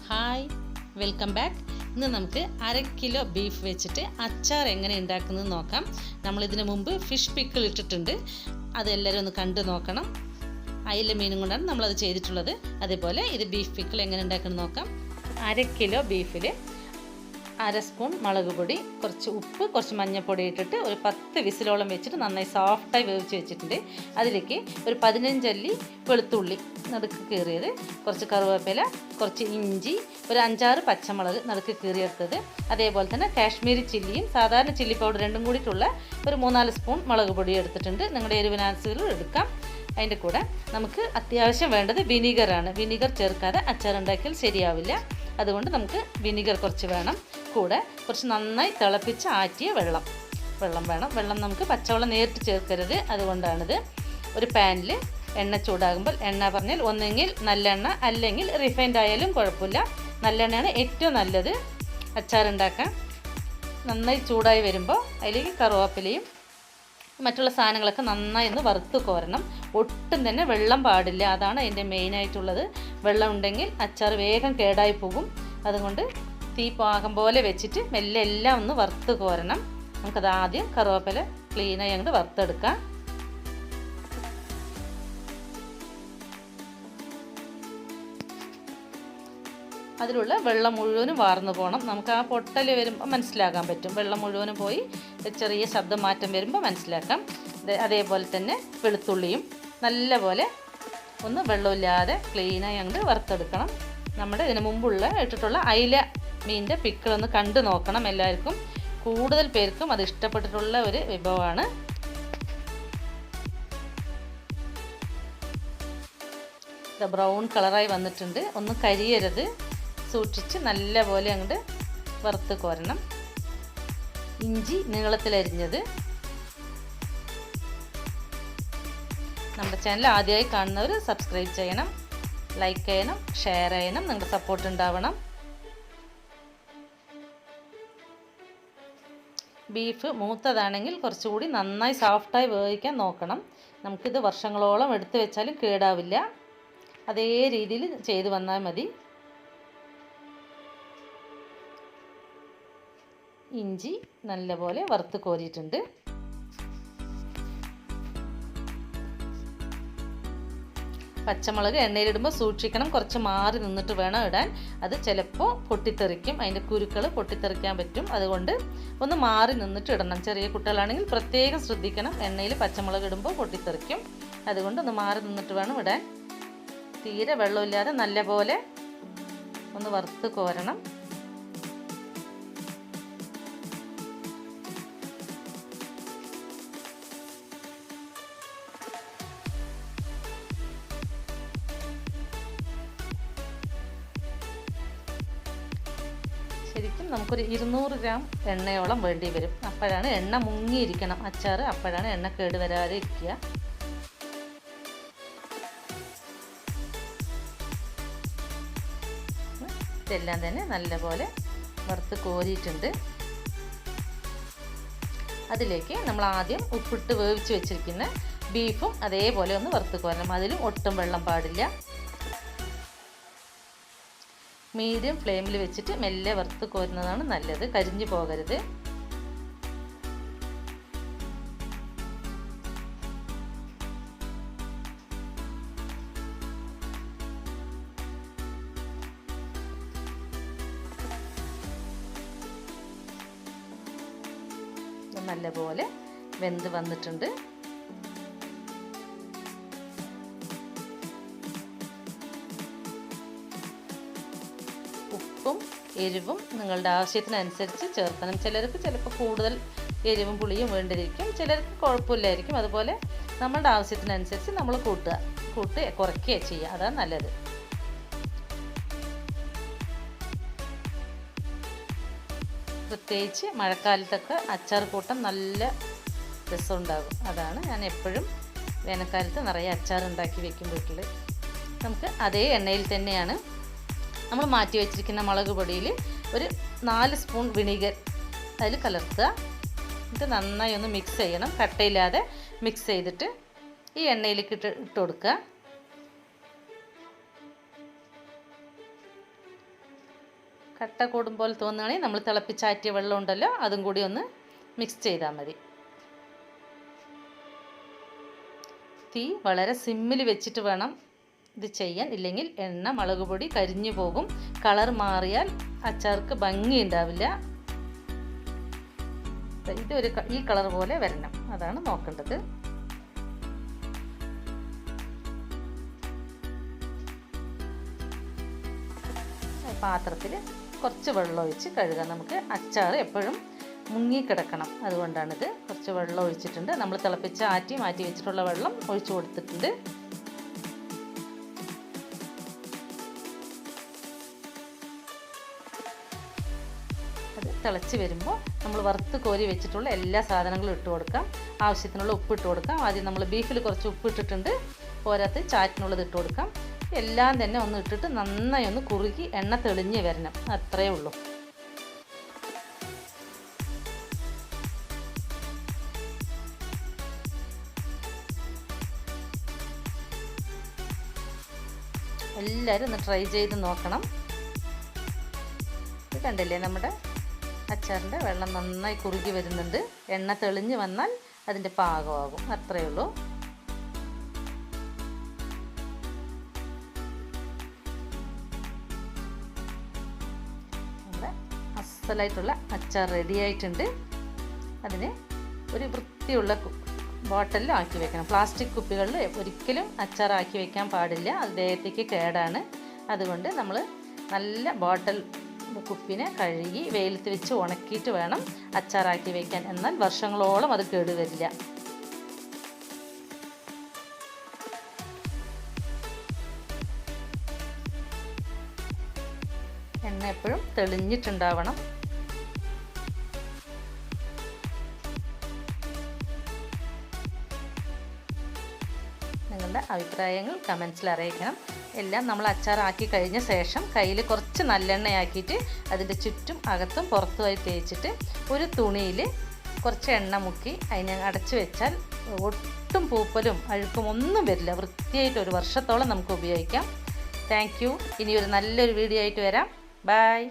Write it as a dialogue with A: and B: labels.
A: Hi, welcome back. ഇന്ന് നമുക്ക് 1/2 kilo beef വെച്ചിട്ട് അച്ചാർ എങ്ങനെ ഉണ്ടാക്കുന്നത് നോക്കാം. നമ്മളിതിന് മുമ്പ് ഫിഷ് പിക്കിൾ ഇട്ടിട്ടുണ്ട്, അതെല്ലാവരും ഒന്ന് കണ്ടു നോക്കണം. അയില മീനും കൊണ്ടാണ് നമ്മളത് ചെയ്തിട്ടുള്ളത്. അതേപോലെ ഇത് ബീഫ് പിക്കിൾ എങ്ങനെ ഉണ്ടാക്കുന്നത് നോക്കാം. 1/2 കിലോ ബീഫിൽ 1/2 സ്പൂൺ മുളക് പൊടി, കുറച്ച് ഉപ്പ്, കുറച്ച് മഞ്ഞൾപ്പൊടി ഇട്ടിട്ട് ഒരു 10 വിസിലോളം വെച്ചിട്ട് നന്നായി സോഫ്റ്റായി വേവിച്ച് വെച്ചിട്ടുണ്ട്. അതിലേക്ക് ഒരു 15 അല്ലി വെളുത്തുള്ളി നടുക്ക് കീറിയത്, കുറച്ച് കറിവേപ്പില, കുറച്ച് ഇഞ്ചി, ഒരു 5-6 പച്ചമുളക് നടുക്ക് കീറിയെടുത്തത്, അതേപോലെ തന്നെ കാശ്മീരി ചില്ലിയും സാധാരണ ചില്ലി പൗഡർ രണ്ടും കൂടിയിട്ടുള്ള ഒരു 3-4 സ്പൂൺ മുളക് പൊടി എടുത്തിട്ടുണ്ട്. നിങ്ങളുടെ എരിവിനനുസരിച്ച് എടുക്കാം. അതിൻ്റെ കൂടെ നമുക്ക് അത്യാവശ്യം വേണ്ടത് വിനീഗറാണ്. വിനീഗർ ചേർക്കാതെ അച്ചാർ ഉണ്ടാക്കിയാൽ ശരിയാവില്ല. അതുകൊണ്ട് നമുക്ക് വിനീഗർ കുറച്ച് വേണം. കൂടെ കുറച്ച് നന്നായി തിളപ്പിച്ച് ആറ്റിയ വെള്ളം വേണം. വെള്ളം നമുക്ക് പച്ചവെള്ളം നേരിട്ട് ചേർക്കരുത്, അതുകൊണ്ടാണിത്. ഒരു പാനിൽ എണ്ണ ചൂടാകുമ്പോൾ, എണ്ണ പറഞ്ഞാൽ ഒന്നെങ്കിൽ നല്ലെണ്ണ അല്ലെങ്കിൽ റിഫൈൻഡ് ആയാലും കുഴപ്പമില്ല. നല്ലെണ്ണയാണ് ഏറ്റവും നല്ലത് അച്ചാറുണ്ടാക്കാൻ. നന്നായി ചൂടായി വരുമ്പോൾ അതിലേക്ക് കറുവേപ്പിലയും മറ്റുള്ള സാധനങ്ങളൊക്കെ നന്നായി ഒന്ന് വറുത്ത് കോരണം. ഒട്ടും തന്നെ വെള്ളം പാടില്ല, അതാണ് അതിൻ്റെ മെയിനായിട്ടുള്ളത്. വെള്ളം ഉണ്ടെങ്കിൽ അച്ചാർ വേഗം കേടായി പോകും. അതുകൊണ്ട് തീ പാകം പോലെ വെച്ചിട്ട് മെല്ലെ എല്ലാം ഒന്ന് വറുത്ത് കോരണം. നമുക്കത് ആദ്യം കറുവേപ്പില ക്ലീനായി അങ്ങോട്ട് വറുത്തെടുക്കാം. അതിലുള്ള വെള്ളം മുഴുവനും വാർന്നു പോകണം. നമുക്ക് ആ പൊട്ടൽ വരുമ്പോൾ മനസ്സിലാക്കാൻ പറ്റും. വെള്ളം മുഴുവനും പോയി ചെറിയ ശബ്ദം മാറ്റം വരുമ്പോൾ മനസ്സിലാക്കാം. അതേപോലെ തന്നെ വെളുത്തുള്ളിയും നല്ലപോലെ ഒന്ന് വെള്ളമില്ലാതെ ക്ലീനായി അങ്ങോട്ട് വറുത്തെടുക്കണം. നമ്മുടെ ഇതിന് മുമ്പുള്ള ഇട്ടിട്ടുള്ള അയില മീനിൻ്റെ പിക്കിളൊന്ന് കണ്ടു നോക്കണം. എല്ലാവർക്കും കൂടുതൽ പേർക്കും അത് ഇഷ്ടപ്പെട്ടിട്ടുള്ള ഒരു വിഭവമാണ്. ഇത് ബ്രൗൺ കളറായി വന്നിട്ടുണ്ട്. ഒന്ന് കരിയരുത്, സൂക്ഷിച്ച് നല്ലപോലെ അങ്ങോട്ട് വറുത്ത് കോരണം. ഇഞ്ചി നീളത്തിലരിഞ്ഞത്. നമ്മുടെ ചാനൽ ആദ്യമായി കാണുന്നവർ സബ്സ്ക്രൈബ് ചെയ്യണം, ലൈക്ക് ചെയ്യണം, ഷെയർ ചെയ്യണം. നിങ്ങളുടെ സപ്പോർട്ട് ഉണ്ടാവണം. ബീഫ് മൂത്തതാണെങ്കിൽ കുറച്ചുകൂടി നന്നായി സോഫ്റ്റായി വേവിക്കാൻ നോക്കണം. നമുക്കിത് വർഷങ്ങളോളം എടുത്തു വെച്ചാലും കേടാവില്ല. അതേ രീതിയിൽ ചെയ്തു വന്നാൽ മതി. ഇഞ്ചി നല്ലപോലെ വറുത്ത് കോരിയിട്ടുണ്ട്. പച്ചമുളക് എണ്ണയിലിടുമ്പോൾ സൂക്ഷിക്കണം, കുറച്ച് മാറി നിന്നിട്ട് വേണം ഇടാൻ. അത് ചിലപ്പോൾ പൊട്ടിത്തെറിക്കും, അതിൻ്റെ കുരുക്കൾ പൊട്ടിത്തെറിക്കാൻ പറ്റും. അതുകൊണ്ട് ഒന്ന് മാറി നിന്നിട്ട് ഇടണം. ചെറിയ കുട്ടികളാണെങ്കിൽ പ്രത്യേകം ശ്രദ്ധിക്കണം, എണ്ണയിൽ പച്ചമുളക് ഇടുമ്പോൾ പൊട്ടിത്തെറിക്കും. അതുകൊണ്ട് ഒന്ന് മാറി നിന്നിട്ട് വേണം ഇടാൻ. തീരെ വെള്ളമില്ലാതെ നല്ലപോലെ ഒന്ന് വറുത്ത് കോരണം. ശരിക്കും നമുക്കൊരു 200 ഗ്രാം എണ്ണയോളം വേണ്ടി വരും. അപ്പോഴാണ് എണ്ണ മുങ്ങിയിരിക്കണം അച്ചാർ, അപ്പോഴാണ് എണ്ണ കേട് വരാതെ ഇരിക്കുക. ഇതെല്ലാം തന്നെ നല്ലപോലെ വറുത്ത് കോരിയിട്ടുണ്ട്. അതിലേക്ക് നമ്മൾ ആദ്യം ഉപ്പിട്ട് വേവിച്ച് വെച്ചിരിക്കുന്ന ബീഫും അതേപോലെ ഒന്ന് വറുത്ത് കോരണം. അതിലും ഒട്ടും വെള്ളം പാടില്ല. മീഡിയം ഫ്ലെയിമിൽ വെച്ചിട്ട് മെല്ലെ വറുത്ത് കോരുന്നതാണ് നല്ലത്, കരിഞ്ഞു പോകരുത്. നല്ലപോലെ വെന്ത് വന്നിട്ടുണ്ട്. ഉപ്പും എരിവും നിങ്ങളുടെ ആവശ്യത്തിനനുസരിച്ച് ചേർക്കണം. ചിലർക്ക് ചിലപ്പോൾ കൂടുതൽ എരിവും പുളിയും വേണ്ടിയിരിക്കും, ചിലർക്ക് കുഴപ്പമില്ലായിരിക്കും. അതുപോലെ നമ്മളുടെ ആവശ്യത്തിനനുസരിച്ച് നമ്മൾ കുറയ്ക്കുക ചെയ്യുക, അതാണ് നല്ലത്. പ്രത്യേകിച്ച് മഴക്കാലത്തൊക്കെ അച്ചാർ കൂട്ടം നല്ല രസമുണ്ടാകും. അതാണ് ഞാൻ എപ്പോഴും വേനൽക്കാലത്ത് നിറയെ അച്ചാർ ഉണ്ടാക്കി വെക്കും വീട്ടിൽ. നമുക്ക് അതേ എണ്ണയിൽ തന്നെയാണ് നമ്മൾ മാറ്റി വെച്ചിരിക്കുന്ന മുളക് പൊടിയിൽ ഒരു 4 സ്പൂൺ വിനീഗർ അതിൽ കലർത്തുക. എന്നിട്ട് നന്നായി ഒന്ന് മിക്സ് ചെയ്യണം. കട്ടയില്ലാതെ മിക്സ് ചെയ്തിട്ട് ഈ എണ്ണയിലേക്ക് ഇട്ട് കൊടുക്കുക. കട്ട കൂടുമ്പോൾ തോന്നുകയാണെങ്കിൽ നമ്മൾ തിളപ്പിച്ചാറ്റിയ വെള്ളം ഉണ്ടല്ലോ അതും കൂടി ഒന്ന് മിക്സ് ചെയ്താൽ മതി. തീ വളരെ സിമ്മിൽ വെച്ചിട്ട് വേണം ഇത് ചെയ്യാൻ, ഇല്ലെങ്കിൽ എണ്ണ മുളക് പൊടി കരിഞ്ഞു പോകും. കളർ മാറിയാൽ അച്ചാർക്ക് ഭംഗി ഉണ്ടാവില്ല. ഈ കളർ പോലെ വരണം, അതാണ് നോക്കേണ്ടത്. പാത്രത്തിൽ കുറച്ച് വെള്ളം ഒഴിച്ച് കഴുകാം. നമുക്ക് അച്ചാർ എപ്പോഴും മുങ്ങിക്കിടക്കണം, അതുകൊണ്ടാണിത്. കുറച്ച് വെള്ളം ഒഴിച്ചിട്ടുണ്ട്. നമ്മൾ തിളപ്പിച്ച് മാറ്റി വെച്ചിട്ടുള്ള വെള്ളം ഒഴിച്ചു കൊടുത്തിട്ടുണ്ട്. അത് തിളച്ച് വരുമ്പോൾ നമ്മൾ വറുത്ത് കോരി വെച്ചിട്ടുള്ള എല്ലാ സാധനങ്ങളും ഇട്ട് കൊടുക്കാം. ആവശ്യത്തിനുള്ള ഉപ്പ് ഇട്ട് കൊടുക്കാം. ആദ്യം നമ്മൾ ബീഫിൽ കുറച്ച് ഉപ്പ് ഇട്ടിട്ടുണ്ട്, പോരാത്ത് ചാറ്റിനുള്ളത് ഇട്ട് കൊടുക്കാം. എല്ലാം തന്നെ ഒന്ന് ഇട്ടിട്ട് നന്നായി ഒന്ന് കുറുകി എണ്ണ തെളിഞ്ഞ് വരണം, അത്രയേ ഉള്ളൂ. എല്ലാവരും ഒന്ന് ട്രൈ ചെയ്ത് നോക്കണം. ഇത് കണ്ടില്ലേ, നമ്മുടെ അച്ചാറിൻ്റെ വെള്ളം നന്നായി കുറുകി വരുന്നുണ്ട്. എണ്ണ തെളിഞ്ഞ് വന്നാൽ അതിൻ്റെ പാകമാകും, അത്രയേ ഉള്ളൂ. നമ്മുടെ അസലായിട്ടുള്ള അച്ചാർ റെഡി ആയിട്ടുണ്ട്. അതിന് ഒരു വൃത്തിയുള്ള ബോട്ടലിൽ ആക്കി വെക്കണം. പ്ലാസ്റ്റിക് കുപ്പികളിൽ ഒരിക്കലും അച്ചാർ ആക്കി വെക്കാൻ പാടില്ല, അത് ദേഹത്തേക്ക് കേടാണ്. അതുകൊണ്ട് നമ്മൾ നല്ല ബോട്ടൽ കുപ്പിനെ കഴുകി വെയിലത്ത് വെച്ച് ഉണക്കിയിട്ട് വേണം അച്ചാറാക്കി വെക്കാൻ, എന്നാൽ വർഷങ്ങളോളം അത് കേടുവരില്ല. എണ്ണ എപ്പോഴും തെളിഞ്ഞിട്ടുണ്ടാവണം. നിങ്ങളുടെ അഭിപ്രായങ്ങൾ കമൻസിൽ അറിയിക്കണം. എല്ലാം നമ്മൾ അച്ചാറാക്കി കഴിഞ്ഞ ശേഷം കയ്യിൽ കുറച്ച് നല്ലെണ്ണയാക്കിയിട്ട് അതിൻ്റെ ചുറ്റും അകത്തും പുറത്തുമായി തേച്ചിട്ട് ഒരു തുണിയിൽ കുറച്ച് എണ്ണ മുക്കി അതിനെ അടച്ചു വെച്ചാൽ ഒട്ടും പൂപ്പലും അഴുക്കും ഒന്നും വരില്ല. വൃത്തിയായിട്ട് ഒരു വർഷത്തോളം നമുക്ക് ഉപയോഗിക്കാം. Thank you. ഇനി ഒരു നല്ലൊരു വീഡിയോ ആയിട്ട് വരാം. ബൈ.